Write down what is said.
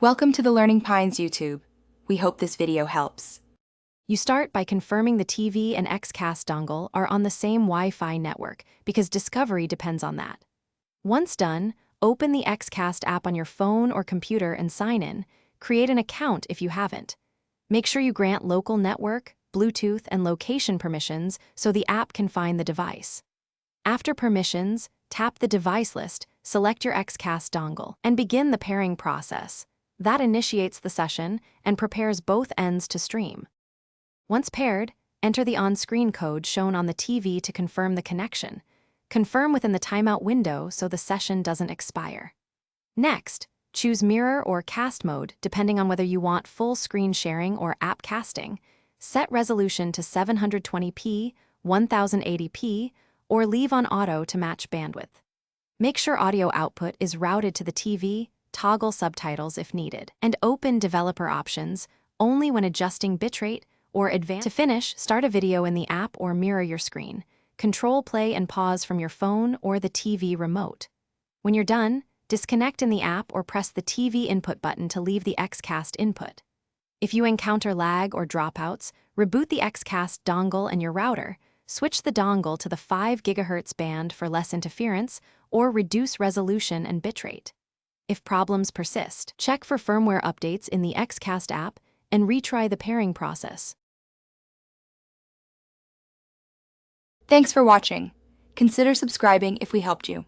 Welcome to the Learning Pines YouTube. We hope this video helps. You start by confirming the TV and Xcast dongle are on the same Wi-Fi network because discovery depends on that. Once done, open the Xcast app on your phone or computer and sign in. Create an account if you haven't. Make sure you grant local network, Bluetooth, and location permissions so the app can find the device. After permissions, tap the device list, select your Xcast dongle, and begin the pairing process. That initiates the session and prepares both ends to stream. Once paired, enter the on-screen code shown on the TV to confirm the connection. Confirm within the timeout window so the session doesn't expire. Next, choose mirror or cast mode depending on whether you want full screen sharing or app casting. Set resolution to 720p, 1080p, or leave on auto to match bandwidth. Make sure audio output is routed to the TV, toggle subtitles if needed, and open developer options only when adjusting bitrate or advanced. To finish, start a video in the app or mirror your screen. Control play and pause from your phone or the TV remote. When you're done, disconnect in the app or press the TV input button to leave the Xcast input. If you encounter lag or dropouts, reboot the Xcast dongle and your router. Switch the dongle to the 5 GHz band for less interference or reduce resolution and bitrate. If problems persist, check for firmware updates in the Xcast app and retry the pairing process. Thanks for watching. Consider subscribing if we helped you.